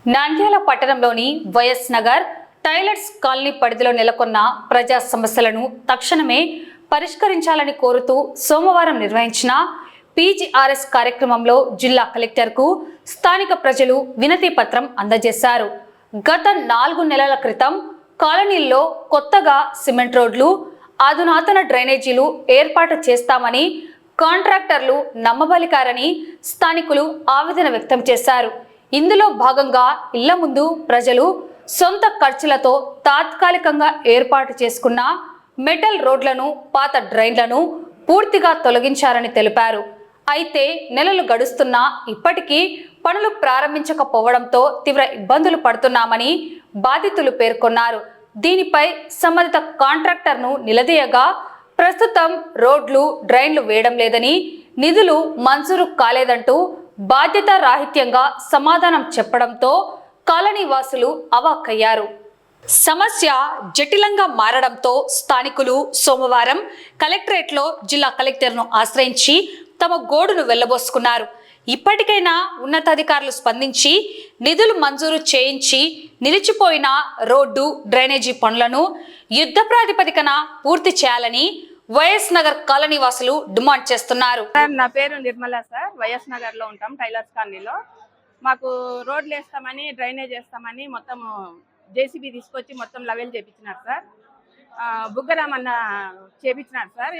నంద్యాల పట్టణంలోని YS Nagar tailors colony పరిధిలో నెలకొన్న ప్రజా సమస్యలను తక్షణమే పరిష్కరించాలని కోరుతూ సోమవారం నిర్వహించిన పీజీఆర్ఎస్ కార్యక్రమంలో జిల్లా కలెక్టర్కు స్థానిక ప్రజలు వినతి పత్రం అందజేశారు. గత 4 నెలల క్రితం కాలనీల్లో కొత్తగా సిమెంట్ రోడ్లు, అధునాతన డ్రైనేజీలు ఏర్పాటు చేస్తామని కాంట్రాక్టర్లు నమ్మబలికారని స్థానికులు ఆవేదన వ్యక్తం చేశారు. ఇందులో భాగంగా ఇళ్ల ముందు ప్రజలు సొంత ఖర్చులతో తాత్కాలికంగా ఏర్పాటు చేసుకున్న మెటల్ రోడ్లను, పాత డ్రైన్లను పూర్తిగా తొలగించారని తెలిపారు. అయితే నెలలు గడుస్తున్నా ఇప్పటికీ పనులు ప్రారంభించకపోవడంతో తీవ్ర ఇబ్బందులు పడుతున్నామని బాధితులు పేర్కొన్నారు. దీనిపై సంబంధిత కాంట్రాక్టర్ను నిలదీయగా ప్రస్తుతం రోడ్లు, డ్రైన్లు వేయడం లేదని, నిధులు మంజూరు కాలేదంటూ బాధ్యతారాహిత్యంగా సమాధానం చెప్పడంతో కాలనీ వాసులు అవాక్కయ్యారు. సమస్య జటిలంగా మారడంతో స్థానికులు సోమవారం కలెక్టరేట్లో జిల్లా కలెక్టర్ను ఆశ్రయించి తమ గోడును వెళ్లబోసుకున్నారు. ఇప్పటికైనా ఉన్నతాధికారులు స్పందించి నిధులు మంజూరు చేయించి నిలిచిపోయిన రోడ్డు, డ్రైనేజీ పనులను యుద్ధ ప్రాతిపదికన పూర్తి చేయాలని వైఎస్ నగర్ కాలనీ వాసులు డిమాండ్ చేస్తున్నారు. నా పేరు నిర్మల సార్. వైఎస్ నగర్ లో ఉంటాం, టైలర్స్ కాలనీలో. మాకు రోడ్లు వేస్తామని, డ్రైనేజ్ వేస్తామని మొత్తం జేసీబీ తీసుకొచ్చి మొత్తం లెవెల్ చేపించినారు సార్. బుగ్గరామ్ అన్న చేపించినారు సార్.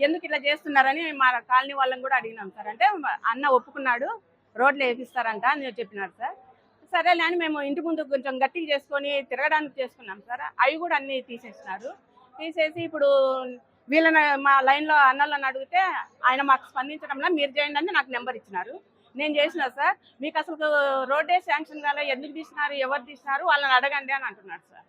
ఎందుకు ఇట్లా చేస్తున్నారని మా కాలనీ వాళ్ళని కూడా అడిగినాం సార్. అంటే అన్న ఒప్పుకున్నాడు, రోడ్లు వేపిస్తారంట అని చెప్పినారు సార్. సరేలే అని మేము ఇంటి ముందు కొంచెం గట్టిగా చేసుకొని తిరగడానికి చేసుకున్నాం సార్. అవి కూడా అన్నీ తీసేసినారు. తీసేసి ఇప్పుడు వీళ్ళని మా లైన్లో అన్నలను అడిగితే ఆయన మాకు స్పందించడంలో మీరు చేయండి అని నాకు నెంబర్ ఇచ్చినారు. నేను చేసిన సార్. మీకు అసలు రోడ్డే శాంక్షన్ కాలే, ఎందుకు తీసినారు, ఎవరు తీసినారు, వాళ్ళని అడగండి అని అంటున్నాడు సార్.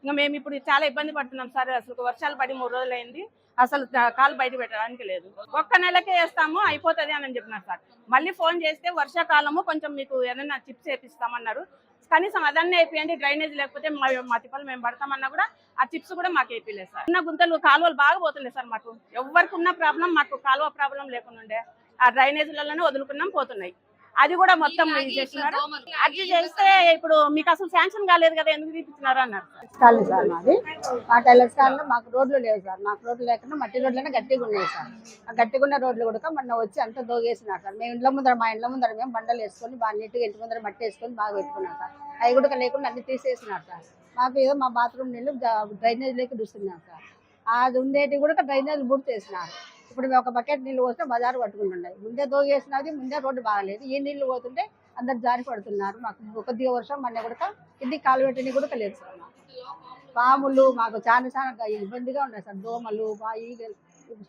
ఇంకా మేము ఇప్పుడు చాలా ఇబ్బంది పడుతున్నాం సార్. అసలు వర్షాలు పడి 3 రోజులు అయింది, అసలు కాలు బయట పెట్టడానికి లేదు. ఒక్క నెలకే వేస్తాము అయిపోతుంది అని చెప్పినారు సార్. మళ్ళీ ఫోన్ చేస్తే వర్షాకాలము కొంచెం మీకు ఏదైనా చిప్స్ వేపిస్తామన్నారు. కనీసం అదన్నీ వేపియండి, డ్రైనేజ్ లేకపోతే మా తిప్పలు మేము పడతామన్నా కూడా ఆ చిప్స్ కూడా మాకు వేపిలేదు సార్. ఉన్న గుంతలు, కాలువలు బాగా పోతున్నాయి సార్. మాకు ఎవరికి ఉన్న ప్రాబ్లం, మాకు కాలువ ప్రాబ్లం లేకుండా ఉండే ఆ డ్రైనేజీలలోనే వదులుకున్నాం, పోతున్నాయి. అది కూడా మొత్తం చేస్తున్నారు. అర్జీ చేస్తే ఇప్పుడు మీకు అసలు శాంక్షన్ కాలేదు కదా, ఎందుకు తీపిస్తున్నారు అన్నారు సార్. మాది మా టైలర్స్ కాలంలో మాకు రోడ్లు లేవు సార్. మాకు రోడ్లు లేకుండా మట్టి రోడ్లనే గట్టిగా ఉన్నాయి సార్. ఆ గట్టిగా ఉన్న రోడ్లు కూడా మొన్న వచ్చి అంతా దోగేసినారు సార్. మేము మా ఇంట్లో ముందర మేము బండలు వేసుకొని బాగా నీట్గా ఇంటి ముందర మట్టి వేసుకొని బాగా పెట్టుకున్నాం సార్. అవి కూడా లేకుండా అన్ని తీసేసినారు సార్. మాకు ఏదో మా బాత్రూమ్ నీళ్ళు డ్రైనేజ్లోకి చూస్తున్నాం సార్. అది ఉండేటివి కూడా డ్రైనేజ్ బుడ్ చేసినారు. ఇప్పుడు మేము ఒక బకెట్ నీళ్ళు పోస్తే బజారు పట్టుకుంటున్నాయి. ముందే దోగేసినది, ముందే రోడ్డు బాగాలేదు. ఈ నీళ్లు పోతుంటే అందరు జారి పడుతున్నారు. మాకు కొద్దిగా వర్షం మళ్ళీ కూడా కిందికి కాలు పెట్టిన కూడా లేదు సార్. మాకు పాములు మాకు చాలా ఇబ్బందిగా ఉన్నాయి సార్. దోమలు,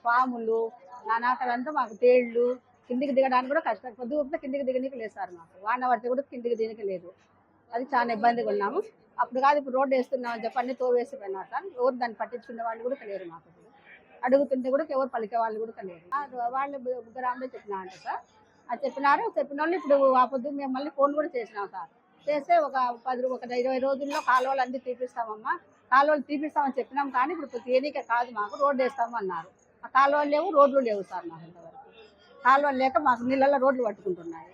పాములు, నానాకలంతా మాకు తేళ్లు, కిందికి దిగడానికి కూడా కష్టం. కొద్దిగా ఉంటే కిందికి దిగడానికి లేదు సార్. మాకు వాన పడితే కూడా కిందికి దిగనికి లేదు. అది చాలా ఇబ్బందిగా ఉన్నాము. అప్పుడు కాదు ఇప్పుడు రోడ్డు వేస్తున్నామని చెప్పి అన్ని తోవేసిపోయినారు సార్. ఎవరు దాన్ని పట్టించుకునే వాళ్ళు కూడా లేరు. మాకు అడుగుతుంటే కూడా ఎవరు పలికే వాళ్ళు కూడా లేరు. వాళ్ళు బుగ్గరాంలో చెప్పినా అంట సార్. అది చెప్పిన వాళ్ళు ఇప్పుడు ఆ పొద్దు మేము మళ్ళీ ఫోన్ కూడా చేసినాం సార్. చేస్తే ఒక 20 రోజుల్లో కాలువలు అన్నీ తీపిస్తామమ్మా, కాలువలు తీపిస్తామని చెప్పినాం. కానీ ఇప్పుడు తేనీకే కాదు, మాకు రోడ్డు వేస్తాము అన్నారు. ఆ కాలువలు లేవు, రోడ్లు లేవు సార్. మాకు ఇంతవరకు కాలువలు లేక మాకు నీళ్ళల్లో రోడ్లు పట్టుకుంటున్నాయి.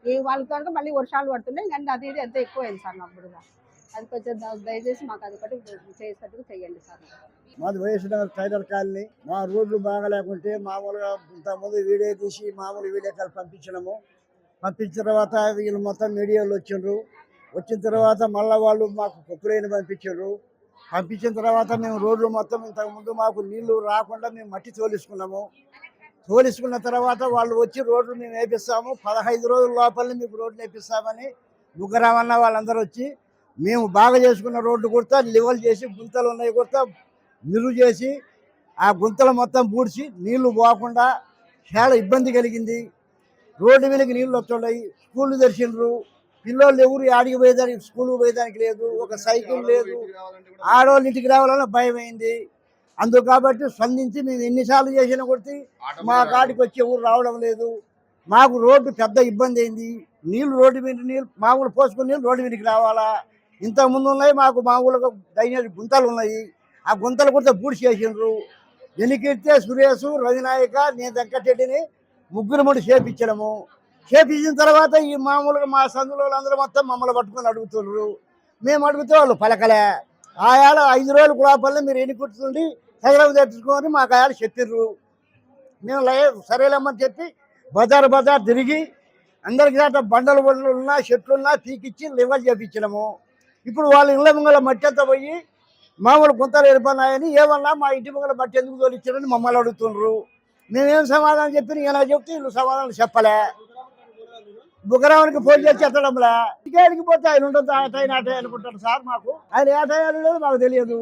ఈ వాళ్ళతో మళ్ళీ వర్షాలు పడుతున్నాయి. కానీ అది ఎంత ఎక్కువైంది సార్ మాకు. అది కొంచెం దయచేసి మాకు అది ఒకటి చేసేటట్టు చెయ్యండి సార్. మాది వైఎస్ నగర్ టైలర్ కాలనీ. మా రోడ్లు బాగా లేకుంటే మామూలుగా ఇంతకుముందు వీడియో తీసి మామూలు వీడియో కాల్ పంపించిన తర్వాత వీళ్ళు మొత్తం మీడియాలో వచ్చిన తర్వాత మళ్ళీ వాళ్ళు మాకు కుక్కలేని పంపించిన తర్వాత మేము రోడ్లు మొత్తం ఇంతకుముందు మాకు నీళ్లు రాకుండా మేము మట్టి తోలిసుకున్న తర్వాత వాళ్ళు వచ్చి రోడ్లు మేము వేపిస్తాము, 15 రోజుల లోపలనే మీకు రోడ్లు వేపిస్తామని ముగ్గురామన్న వాళ్ళందరూ వచ్చి మేము బాగా చేసుకున్న రోడ్డు కూడా లెవెల్ చేసి, గుంతలు ఉన్నాయి కూడా నిలువ చేసి ఆ గుంతలు మొత్తం పూడ్చి నీళ్లు పోకుండా చాలా ఇబ్బంది కలిగింది. రోడ్డు మీదకి నీళ్ళు వస్తున్నాయి. స్కూళ్ళు తెరిచిండ్రు, పిల్లలు ఎవరు ఆడికి పోయేదానికి, స్కూల్కి పోయేదానికి లేదు, ఒక సైకిల్ లేదు. ఆడవాళ్ళు ఇంటికి రావాలన్నా భయం అయింది. అందుకు కాబట్టి స్పందించి మేము ఎన్నిసార్లు చేసినా కొట్టి మా కాడికి వచ్చి ఎవరు రావడం లేదు. మాకు రోడ్డు పెద్ద ఇబ్బంది అయింది. రోడ్డు మీద మామూలు పోసుకుని నీళ్ళు రోడ్డు మీదకి రావాలా. ఇంతకుముందు ఉన్నాయి మాకు మామూలుగా డ్రైనేజ్ గుంతలు ఉన్నాయి. ఆ గుంతలు కూడా పూడ్చి చేసిండ్రు. ఎన్నికెడితే సురేష్, రవినాయక, నేను వెంకటరెడ్డిని ముగ్గురు చేపించడము. చేపించిన తర్వాత ఈ మామూలుగా మా సందులో అందరూ మొత్తం మమ్మల్ని పట్టుకొని అడుగుతున్నారు. మేము అడిగితే వాళ్ళు పలకలే. ఆయాల 5 రోజులు కులాపల్లి మీరు ఎన్ని కూర్చుండి సగరం తెచ్చుకొని మాకు ఆయాలు చెప్పిర్రు. మేము సరేలేమని చెప్పి బజార్ తిరిగి అందరికి దాంట్లో బండలు ఉన్నా చెట్లున్నా పీకిచ్చి లివర్ చేపించినాము. ఇప్పుడు వాళ్ళ ఇళ్ళ ముంగల మట్టి అంతా పోయి మామూలు గుంతలు ఏర్పడినాయని ఏమన్నా మా ఇంటి ముంగల మట్టి ఎందుకు తోలిచ్చారని మమ్మల్ని అడుగుతున్నారు. మేమేం సమాధానం చెప్పి ఇలా చెప్తే వీళ్ళు సమాధానం చెప్పలే. బుగ్గరావునికి ఫోన్ చేసి ఎత్తడంలే. ఇంటికి పోతే ఆయన ఉంటుంది అటైన అనుకుంటాడు సార్. మాకు ఆయన ఏటైనా లేదు మాకు తెలియదు.